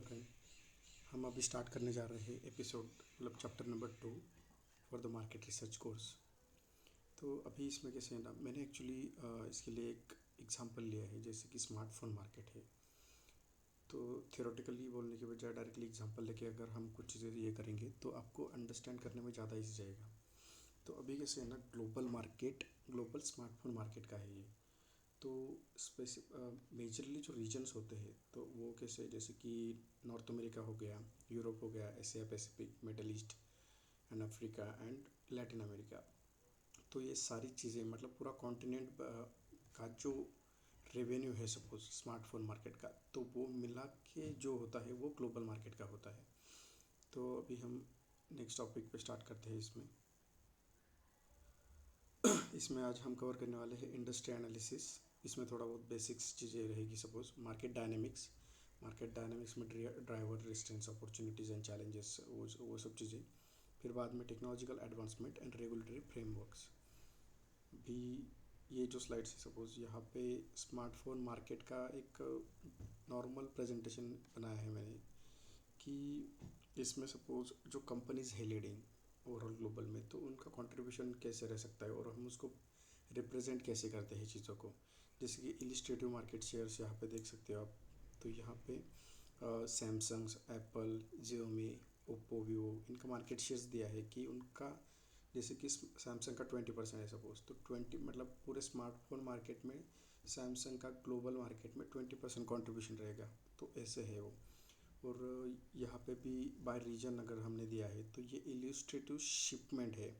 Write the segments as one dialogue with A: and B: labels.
A: Friend, हम अभी start करने जा रहे हैं एपिसोड मतलब chapter number 2 for the market research course. तो अभी इसमें कैसे है ना, मैंने एक्चुअली इसके लिए एक एग्जांपल लिया है, जैसे कि स्मार्टफोन मार्केट है। तो थियोरेटिकली बोलने के बजाय डायरेक्टली एग्जांपल लेके अगर हम कुछ चीज़ें ये करेंगे तो आपको अंडरस्टैंड करने में ज़्यादा ईजी जाएगा। तो अभी कैसे है ना, ग्लोबल स्मार्टफोन मार्केट का है ये। तो मेजरली जो रीजन्स होते हैं तो वो कैसे, जैसे कि नॉर्थ अमेरिका हो गया, यूरोप हो गया, Asia Pacific, middle east and Africa and Latin America. तो ये सारी चीज़ें मतलब पूरा कॉन्टिनेंट का जो रेवेन्यू है सपोज स्मार्टफोन मार्केट का, तो वो मिला के जो होता है वो ग्लोबल मार्केट का होता है। तो अभी हम नेक्स्ट टॉपिक पे स्टार्ट करते हैं। इसमें आज हम कवर करने वाले हैं इंडस्ट्री एनालिसिस। इसमें थोड़ा बहुत बेसिक्स चीज़ें रहेगी, सपोज मार्केट डायनेमिक्स में driver, resistance, opportunities and challenges, वो सब चीज़ें। फिर बाद में technological advancement and regulatory frameworks. भी ये जो स्लाइड्स है, सपोज यहाँ पे स्मार्टफोन मार्केट का एक नॉर्मल प्रेजेंटेशन बनाया है मैंने, कि इसमें सपोज जो कंपनीज है लीडिंग ओवरऑल ग्लोबल में, तो उनका कंट्रीब्यूशन कैसे रह सकता है और हम उसको रिप्रेजेंट कैसे करते हैं चीज़ों को। जैसे कि इलिस्ट्रेटिव मार्केट शेयर्स यहाँ पे देख सकते हो आप। तो यहाँ पे Samsung, Apple, Xiaomi, Oppo, Vivo, इनका मार्केट शेयर्स दिया है कि उनका, जैसे कि सैमसंग का 20% है सपोज, तो 20 मतलब पूरे स्मार्टफोन मार्केट में सैमसंग का ग्लोबल मार्केट में 20% कॉन्ट्रीब्यूशन रहेगा। तो ऐसे है वो। और यहाँ पे भी बाय रीजन अगर हमने दिया है तो ये इलिस्ट्रेटिव शिपमेंट है,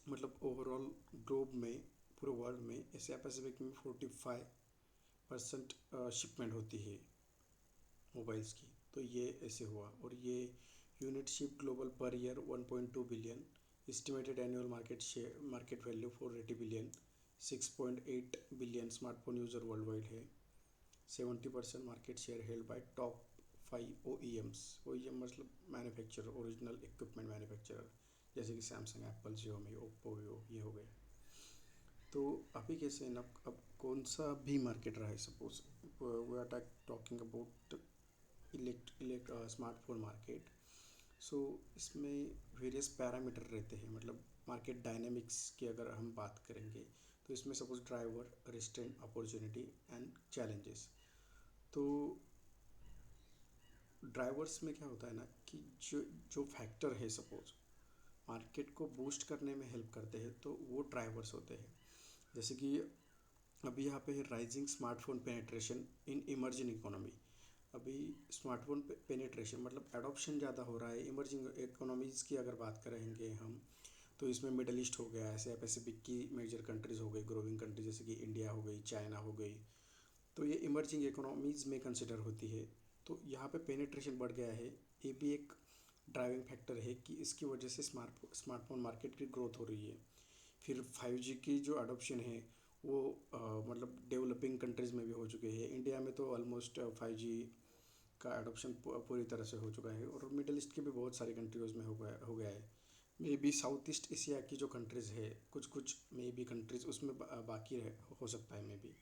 A: मतलब ओवरऑल ग्लोब में, पूरे वर्ल्ड में एशिया पैसिफिक में 45% शिपमेंट होती है मोबाइल्स की। तो ये ऐसे हुआ। और ये unit ship global per year 1.2 billion, estimated annual market value 480 billion, 6.8 billion smartphone user world wide है। 70% market share held by top 5 OEMs। OEM मतलब मैन्युफैक्चरर, ओरिजिनल इक्विपमेंट मैन्युफैक्चरर, जैसे कि Samsung, Apple, Xiaomi, Oppo, Vivo, ये हो गए। तो अभी कैसे ना, अब कौन सा भी मार्केट रहा है, suppose we are talking about smartphone market. So इसमें वेरियस पैरामीटर रहते हैं, मतलब मार्केट डायनेमिक्स की अगर हम बात करेंगे तो इसमें suppose driver, restraint, opportunity and challenges. तो ड्राइवर्स में क्या होता है ना, कि जो जो फैक्टर है सपोज मार्केट को बूस्ट करने में हेल्प करते हैं, तो वो ड्राइवर्स होते हैं। जैसे कि अभी यहाँ पे है rising smartphone penetration in emerging economy. अभी स्मार्टफोन पेनिट्रेशन मतलब एडॉप्शन ज़्यादा हो रहा है इमर्जिंग इकोनॉमीज़ की अगर बात करेंगे हम, तो इसमें मिडल ईस्ट हो गया, एशिया पैसिफिक की मेजर कंट्रीज़ हो गई, ग्रोइंग कंट्रीज जैसे कि इंडिया हो गई, चाइना हो गई। तो ये इमर्जिंग इकोनॉमीज़ में कंसिडर होती है। तो यहाँ पे पेनिट्रेशन बढ़ गया है, ये भी एक ड्राइविंग फैक्टर है कि इसकी वजह से स्मार्टफोन मार्केट की ग्रोथ हो रही है। फिर 5G की जो अडोप्शन है वो मतलब डेवलपिंग कंट्रीज़ में भी हो चुके हैं। इंडिया में तो ऑलमोस्ट 5G का अडोप्शन पूरी तरह से हो चुका है, और मिडल ईस्ट के भी बहुत सारी कंट्रीज़ में हो गया है। May be south east Asia की जो कंट्रीज़ है, कुछ मे बी कंट्रीज़ उसमें बाकी हो सकता है, मे बी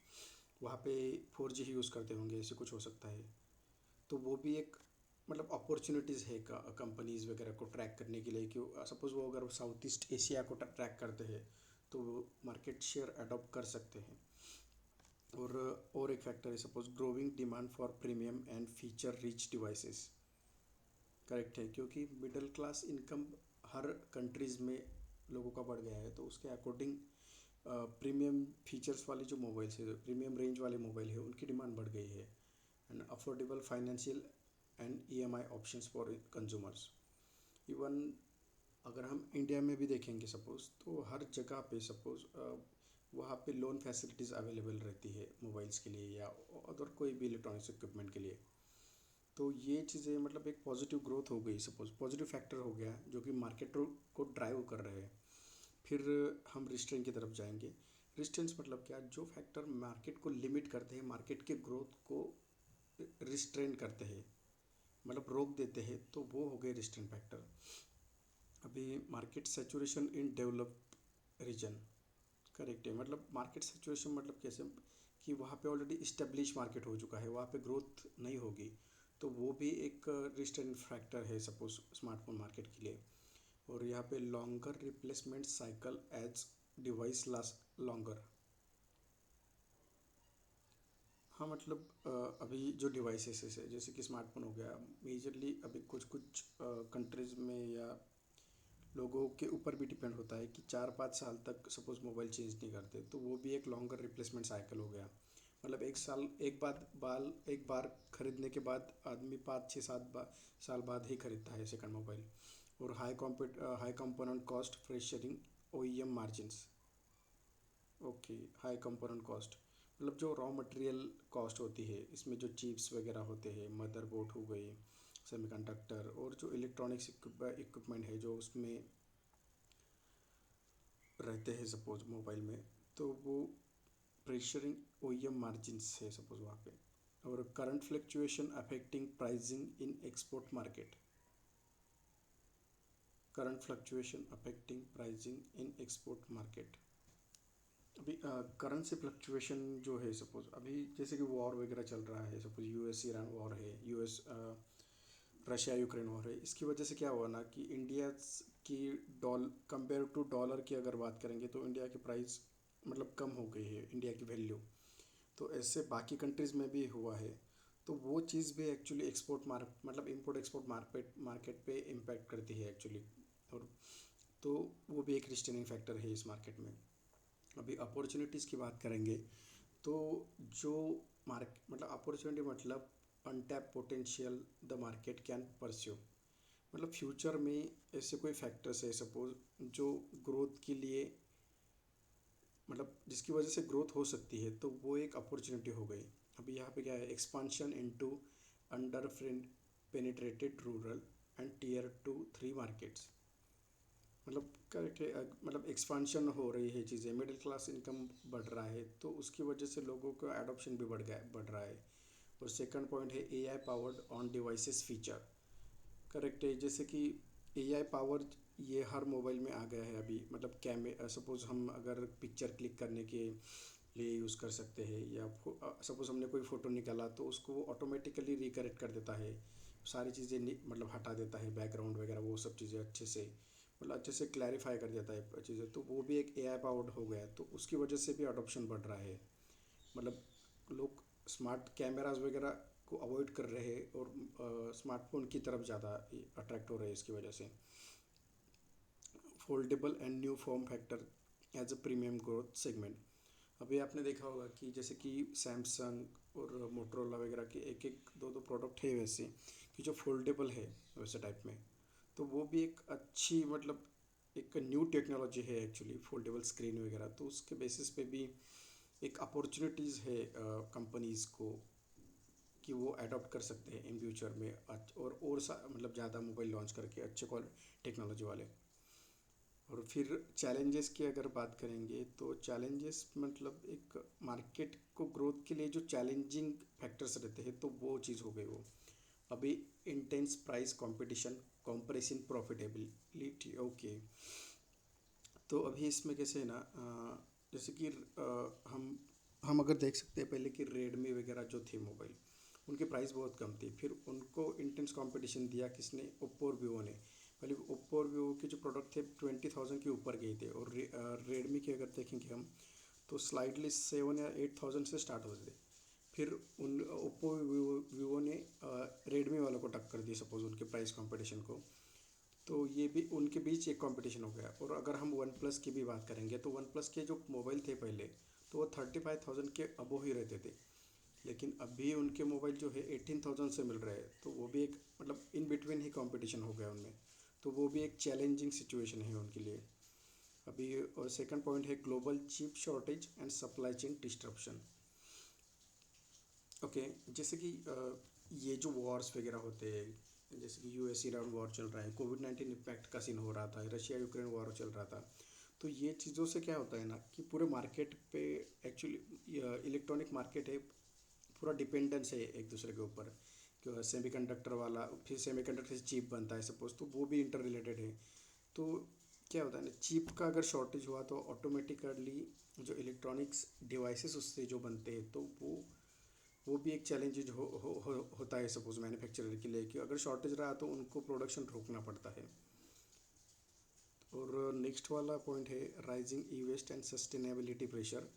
A: वहाँ पे 4G ही यूज़ करते होंगे, ऐसे कुछ हो सकता है। तो वो भी एक मतलब अपॉर्चुनिटीज़ है कंपनीज़ वगैरह को ट्रैक करने के लिए, कि सपोज़ वो अगर साउथ ईस्ट एशिया को ट्रैक करते हैं तो वो मार्केट शेयर अडॉप्ट कर सकते हैं। और एक फैक्टर है suppose growing demand for premium and feature rich devices. Correct है, क्योंकि मिडिल क्लास इनकम हर कंट्रीज़ में लोगों का बढ़ गया है, तो उसके अकॉर्डिंग प्रीमियम फीचर्स वाली जो मोबाइल्स है, प्रीमियम रेंज वाले मोबाइल है, उनकी डिमांड बढ़ गई है। And affordable financial and EMI options for consumers. Even अगर हम इंडिया में भी देखेंगे सपोज़, तो हर जगह पे सपोज़ वहाँ पे लोन फैसिलिटीज़ अवेलेबल रहती है मोबाइल्स के लिए या अदर कोई भी इलेक्ट्रॉनिक्स इक्विपमेंट के लिए। तो ये चीज़ें मतलब एक पॉजिटिव ग्रोथ हो गई, सपोज पॉजिटिव फैक्टर हो गया जो कि मार्केट को ड्राइव कर रहे हैं। फिर हम रिस्ट्रेंट की तरफ जाएंगे। रिस्ट्रेंट्स मतलब क्या, जो फैक्टर मार्केट को लिमिट करते हैं, मार्केट के ग्रोथ को रिस्ट्रेन करते हैं, मतलब रोक देते हैं, तो वो हो गए रिस्ट्रेंट फैक्टर। अभी market saturation in developed region. Correct है, मतलब मार्केट सैचुरेशन मतलब कैसे, कि वहाँ पे ऑलरेडी इस्टेब्लिश मार्केट हो चुका है, वहाँ पे ग्रोथ नहीं होगी। तो वो भी एक रिस्ट्रेंट फैक्टर है सपोज स्मार्टफोन मार्केट के लिए। और यहाँ पे longer replacement cycle edge device last longer. हाँ मतलब अभी जो डिवाइसेस है जैसे कि स्मार्टफोन हो गया, मेजरली अभी कुछ कुछ कंट्रीज़ में या लोगों के ऊपर भी डिपेंड होता है कि 4-5 साल तक सपोज़ मोबाइल चेंज नहीं करते, तो वो भी एक लॉन्गर रिप्लेसमेंट साइकिल हो गया। मतलब एक बार खरीदने के बाद आदमी 5-6-7 साल बाद ही खरीदता है सेकंड मोबाइल। और high component cost pressuring OEM margins. Okay, high component cost मतलब जो रॉ मटेरियल कॉस्ट होती है, इसमें जो चिप्स वगैरह होते हैं, मदरबोर्ड हो गई, सेमीकंडक्टर और जो इलेक्ट्रॉनिक्स इक्विपमेंट है जो उसमें रहते हैं सपोज मोबाइल में, तो वो प्रेशरिंग ओईएम मार्जिन्स है सपोज वहाँ पे। और current fluctuation affecting pricing in export market. Current fluctuation affecting pricing in export market. अभी करेंसी फ्लक्चुएशन जो है सपोज अभी जैसे कि वॉर वगैरह चल रहा है, सपोज यूएस ईरान वॉर है, यूएस रशिया यूक्रेन वॉर है, इसकी वजह से क्या हुआ ना कि इंडिया की कंपेयर टू डॉलर की अगर बात करेंगे तो इंडिया की प्राइस मतलब कम हो गई है, इंडिया की वैल्यू। तो ऐसे बाकी कंट्रीज़ में भी हुआ है। तो वो चीज़ भी एक्चुअली एक्सपोर्ट मार्क मतलब इंपोर्ट एक्सपोर्ट मार्केट पे इम्पैक्ट करती है एक्चुअली। और तो वो भी एक रिस्टेनिंग फैक्टर है इस मार्केट में। अभी अपॉर्चुनिटीज़ की बात करेंगे तो जो मतलब अपॉर्चुनिटी मतलब untapped potential the market can pursue. मतलब फ्यूचर में ऐसे कोई फैक्टर्स है सपोज जो ग्रोथ के लिए मतलब जिसकी वजह से ग्रोथ हो सकती है, तो वो एक अपॉर्चुनिटी हो गई। अभी यहाँ पे क्या है, expansion into under penetrated rural and tear 2-3 markets. मतलब करेक्ट है, मतलब एक्सपांशन हो रही है चीज़ें, मिडिल क्लास इनकम बढ़ रहा है, तो उसकी वजह से लोगों का एडॉप्शन भी बढ़ रहा है। और सेकंड पॉइंट है AI powered on devices feature. Correct है, जैसे कि एआई पावर ये हर मोबाइल में आ गया है अभी। मतलब सपोज हम अगर पिक्चर क्लिक करने के लिए यूज़ कर सकते हैं, या सपोज हमने कोई फ़ोटो निकाला तो उसको वो ऑटोमेटिकली रिकरेक्ट कर देता है, सारी चीज़ें मतलब हटा देता है, बैकग्राउंड वगैरह वो सब चीज़ें अच्छे से मतलब अच्छे से क्लैरिफाई कर देता है चीज़ें। तो वो भी एक एआई पावर्ड हो गया है, तो उसकी वजह से भी अडोप्शन बढ़ रहा है। मतलब लोग स्मार्ट कैमराज वगैरह को अवॉइड कर रहे हैं और स्मार्टफोन की तरफ ज़्यादा अट्रैक्ट हो रहे हैं इसकी वजह से। Foldable and new form factor as a premium growth segment. अभी आपने देखा होगा कि जैसे कि सैमसंग और मोटरोला वगैरह के एक एक दो दो प्रोडक्ट है वैसे कि जो फोल्डेबल है वैसे टाइप में। तो वो भी एक अच्छी मतलब एक न्यू टेक्नोलॉजी है एक्चुअली, फोल्डेबल स्क्रीन वगैरह। तो उसके बेसिस पे भी एक अपॉर्चुनिटीज़ है कंपनीज़ को कि वो अडॉप्ट कर सकते हैं इन फ्यूचर में मतलब ज़्यादा मोबाइल लॉन्च करके अच्छे टेक्नोलॉजी वाले। और फिर चैलेंजेस की अगर बात करेंगे तो चैलेंजेस मतलब एक मार्केट को ग्रोथ के लिए जो चैलेंजिंग फैक्टर्स रहते हैं तो वो चीज़ हो गई वो। अभी intense price competition, compressing profitability. Okay, तो अभी इसमें कैसे है ना जैसे कि हम अगर देख सकते हैं पहले कि रेडमी वगैरह जो थे मोबाइल, उनकी प्राइस बहुत कम थी, फिर उनको इंटेंस कंपटीशन दिया किसने, ओप्पो और वीवो ने। पहले ओप्पो और वीवो के जो प्रोडक्ट थे 20,000 के ऊपर गए थे, और रेडमी के अगर देखेंगे हम तो स्लाइडली 7 या 8,000 से स्टार्ट होते थे। फिर उन ओप्पो वीवो ने रेडमी वालों को टक्कर दी सपोज उनके प्राइस कंपटीशन को। तो ये भी उनके बीच एक कंपटीशन हो गया। और अगर हम वन प्लस की भी बात करेंगे तो वन प्लस के जो मोबाइल थे पहले, तो वो 35,000 के अबो ही रहते थे, लेकिन अभी उनके मोबाइल जो है 18,000 से मिल रहे हैं। तो वो भी एक मतलब इन बिटवीन ही कंपटीशन हो गया उनमें। तो वो भी एक चैलेंजिंग सिचुएशन है उनके लिए अभी। और सेकंड पॉइंट है global chip shortage and supply chain disruption. Okay, जैसे कि ये जो वॉर्स वगैरह होते हैं, जैसे कि यूएस ईरान वॉर चल रहा है, कोविड-19 इम्पैक्ट का सीन हो रहा था, रशिया यूक्रेन वॉर चल रहा था। तो ये चीज़ों से क्या होता है ना कि पूरे मार्केट पे एक्चुअली इलेक्ट्रॉनिक मार्केट है, पूरा डिपेंडेंस है एक दूसरे के ऊपर। सेमीकंडक्टर वाला, फिर सेमीकंडक्टर से चिप बनता है सपोज, तो वो भी इंटर रिलेटेड है। तो क्या होता है ना, चिप का अगर शॉर्टेज हुआ तो ऑटोमेटिकली जो इलेक्ट्रॉनिक्स डिवाइसेस उससे जो बनते हैं तो वो वो भी एक चैलेंजेज होता है सपोज मैन्युफैक्चरर के लिए कि अगर शॉर्टेज रहा तो उनको प्रोडक्शन रोकना पड़ता है। और नेक्स्ट वाला पॉइंट है rising e waste and sustainability pressure.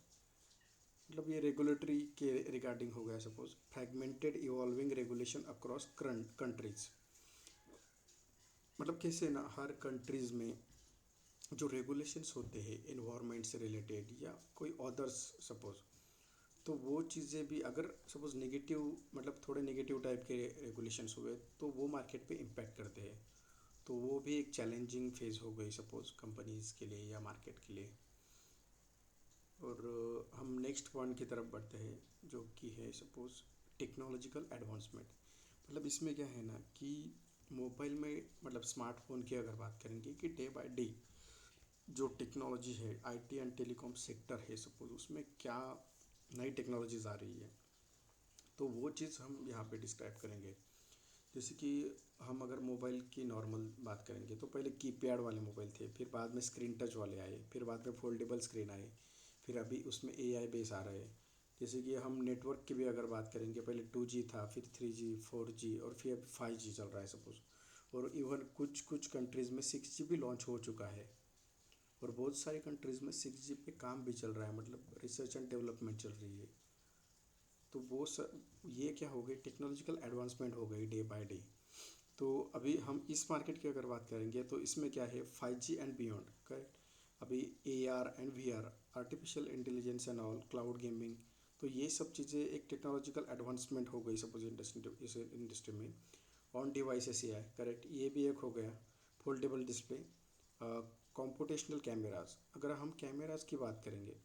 A: मतलब ये रेगुलेटरी के रिगार्डिंग हो गया suppose fragmented evolving regulation across countries. मतलब कैसे ना हर कंट्रीज़ में जो रेगुलेशंस होते हैं इन्वायरमेंट से रिलेटेड या कोई अदर्स सपोज, तो वो चीज़ें भी अगर सपोज नेगेटिव मतलब थोड़े नेगेटिव टाइप के रेगुलेशंस हुए तो वो मार्केट पे इम्पैक्ट करते हैं। तो वो भी एक चैलेंजिंग फेज़ हो गई सपोज कंपनीज़ के लिए या मार्केट के लिए। और हम नेक्स्ट पॉइंट की तरफ बढ़ते हैं जो कि है सपोज टेक्नोलॉजिकल एडवांसमेंट। मतलब इसमें क्या है ना कि मोबाइल में मतलब स्मार्टफोन की अगर बात करेंगे कि डे बाय डे जो टेक्नोलॉजी है आईटी एंड टेलीकॉम सेक्टर है सपोज उसमें क्या नई टेक्नोलॉजीज आ रही है, तो वो चीज़ हम यहाँ पे डिस्क्राइब करेंगे। जैसे कि हम अगर मोबाइल की नॉर्मल बात करेंगे तो पहले कीपैड वाले मोबाइल थे, फिर बाद में स्क्रीन टच वाले आए, फिर बाद में फोल्डेबल स्क्रीन आए, फिर अभी उसमें एआई बेस आ रहा है। जैसे कि हम नेटवर्क की भी अगर बात करेंगे पहले 2G था, फिर 3G 4G और फिर अभी 5G चल रहा है सपोज। और इवन कुछ कुछ कंट्रीज़ में 6G भी लॉन्च हो चुका है और बहुत सारी कंट्रीज़ में 6G पे काम भी चल रहा है, मतलब रिसर्च एंड डेवलपमेंट चल रही है। तो वो ये क्या हो गई टेक्नोलॉजिकल एडवांसमेंट हो गई डे बाय डे। तो अभी हम इस मार्केट की अगर बात करेंगे तो इसमें क्या है 5G एंड बियॉन्ड करेक्ट। अभी AR and VR artificial intelligence and all cloud gaming, तो ये सब चीज़ें एक टेक्नोलॉजिकल एडवांसमेंट हो गई सपोज इस इंडस्ट्री में। ऑन डिवाइसेस AI करेक्ट, ये भी एक हो गया। फोल्डेबल डिस्प्ले, कॉम्पुटेशनल कैमराज, अगर हम कैमराज की बात करेंगे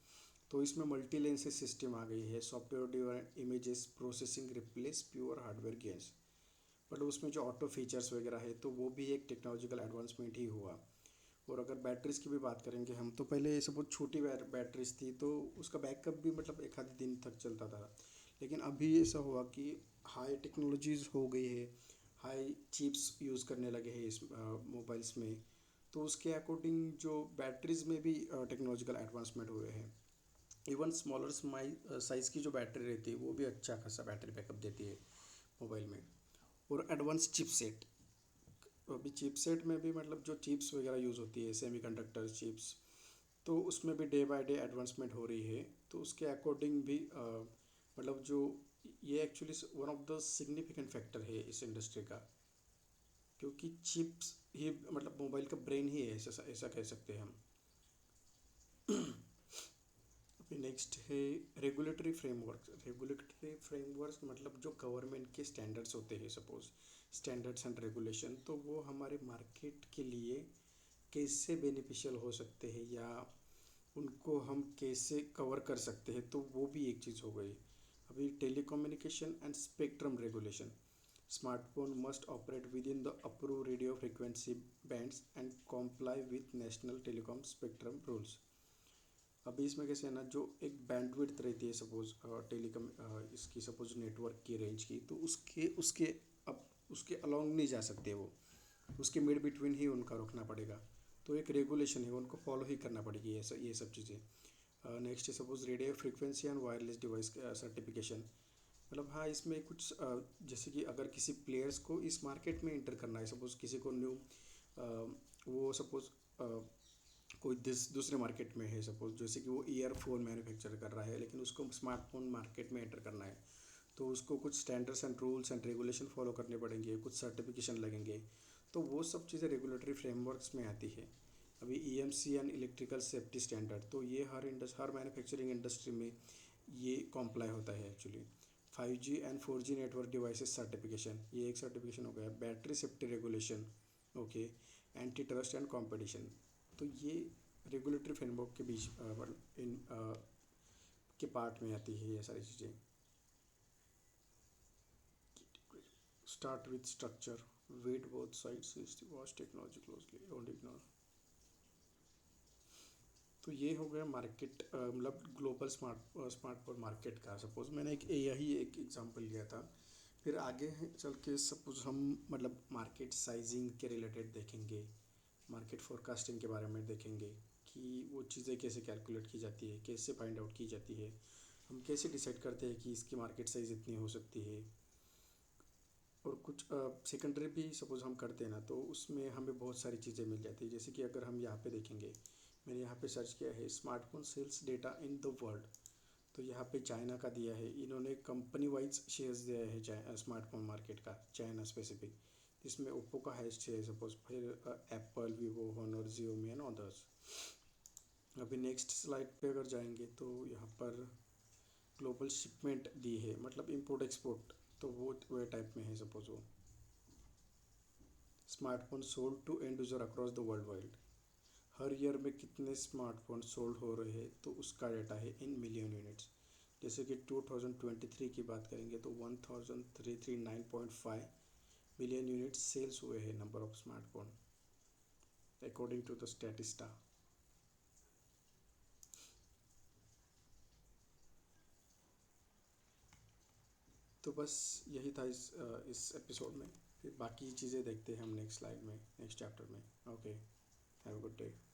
A: तो इसमें मल्टी लेंसेज सिस्टम आ गई है, software divide images processing replace pure hardware gains. But उसमें जो ऑटो फीचर्स वगैरह है तो वो भी एक टेक्नोलॉजिकल एडवांसमेंट ही हुआ। और अगर बैटरीज की भी बात करेंगे हम तो पहले ये सब बहुत छोटी बैटरीज थी तो उसका बैकअप भी मतलब एक आधे दिन तक चलता था। लेकिन अभी ऐसा हुआ कि हाई टेक्नोलॉजीज हो गई है, हाई चिप्स यूज़ करने लगे हैं इस मोबाइल्स में। तो उसके अकॉर्डिंग जो बैटरीज में भी टेक्नोलॉजिकल एडवांसमेंट हुए हैं। इवन स्मॉलर साइज़ की जो बैटरी रहती है वो भी अच्छा खासा बैटरी बैकअप देती है मोबाइल में। और एडवांस चिपसेट, अभी चिपसेट में भी मतलब जो चिप्स वगैरह यूज़ होती है सेमीकंडक्टर चिप्स, तो उसमें भी डे बाय डे एडवांसमेंट हो रही है। तो उसके अकॉर्डिंग भी मतलब जो ये actually one of the significant factor है इस इंडस्ट्री का, क्योंकि चिप्स ही मतलब मोबाइल का ब्रेन ही है, ऐसा ऐसा कह सकते हैं हम। अभी नेक्स्ट है रेगुलेटरी फ्रेमवर्क। रेगुलेटरी फ्रेमवर्क मतलब जो गवर्नमेंट के स्टैंडर्ड्स होते हैं सपोज स्टैंडर्ड्स एंड रेगुलेशन, तो वो हमारे मार्केट के लिए कैसे बेनिफिशियल हो सकते हैं या उनको हम कैसे कवर कर सकते हैं, तो वो भी एक चीज़ हो गई। अभी telecommunication and spectrum regulation, smartphone must operate with in the approve radio frequency bands and comply with national telecom spectrum rules. अभी इसमें कैसे है ना जो एक बैंडविड्थ रहती है सपोज टेलीकम इसकी सपोज नेटवर्क की रेंज की, तो उसके उसके अब उसके अलॉन्ग नहीं जा सकते वो, उसके मिड बिटवीन ही उनका रुकना पड़ेगा। तो एक रेगुलेशन है उनको फॉलो ही करना पड़ेगी ये सब चीज़ें। नेक्स्ट है suppose radio frequency and wireless device certification. मतलब हाँ इसमें कुछ जैसे कि अगर किसी प्लेयर्स को इस मार्केट में इंटर करना है सपोज किसी को न्यू वो सपोज कोई दूसरे मार्केट में है सपोज जैसे कि वो ईयरफोन मैन्युफैक्चर कर रहा है लेकिन उसको स्मार्टफोन मार्केट में एंटर करना है, तो उसको कुछ standards and rules and regulation follow करने पड़ेंगे, कुछ सर्टिफिकेशन लगेंगे। तो वो सब चीज़ें रेगुलेटरी फ्रेमवर्क्स में आती है। अभी EMC and electrical safety standard, तो ये हर मैन्युफैक्चरिंग इंडस्ट्री में ये कॉम्प्लाई होता है actually. 5G and 4G network devices certification, ये एक सर्टिफिकेशन हो गया। Battery safety regulation, okay, anti trust and competition, तो ये रेगुलेटरी फ्रेमवर्क के बीच इन के पार्ट में आती है ये सारी चीज़ें। Start with structure, wait both sides is the vast technology closely don't ignore. तो ये हो गया मार्केट मतलब ग्लोबल स्मार्टफोन मार्केट का। सपोज मैंने यही एक एग्जांपल लिया था। फिर आगे चल के सपोज हम मतलब मार्केट साइजिंग के रिलेटेड देखेंगे, मार्केट फोरकास्टिंग के बारे में देखेंगे कि वो चीज़ें कैसे कैलकुलेट की जाती है, कैसे फाइंड आउट की जाती है। हम कैसे डिसाइड करते हैं कि इसकी मार्केट साइज़ इतनी हो सकती है। और कुछ सेकेंडरी भी सपोज़ हम करते हैं ना, तो उसमें हमें बहुत सारी चीज़ें मिल जाती है। जैसे कि अगर हम यहाँ पे देखेंगे, मैंने यहाँ पे सर्च किया है smartphone sales data in the world, तो यहाँ पे चाइना का दिया है, इन्होंने कंपनी वाइज शेयर्स दिया है स्मार्टफोन मार्केट का चाइना स्पेसिफिक, जिसमें ओप्पो का हाइस्ट है सपोज, फिर Apple, Vivo, Honor, Xiaomi and others. अभी नेक्स्ट स्लाइड पे अगर जाएंगे तो यहाँ पर ग्लोबल शिपमेंट दी है, मतलब इंपोर्ट एक्सपोर्ट, तो वो टाइप में है सपोज वो। Smartphone sold to end user across the world wide, हर ईयर में कितने स्मार्टफोन सोल्ड हो रहे हैं तो उसका डाटा है इन मिलियन यूनिट्स। जैसे कि 2023 की बात करेंगे तो 1339.5 मिलियन यूनिट्स सेल्स हुए हैं, number of smartphone according to the Statista. तो बस यही था इस एपिसोड में। फिर बाकी चीज़ें देखते हैं हम नेक्स्ट स्लाइड में, नेक्स्ट चैप्टर में। Okay, have a good day.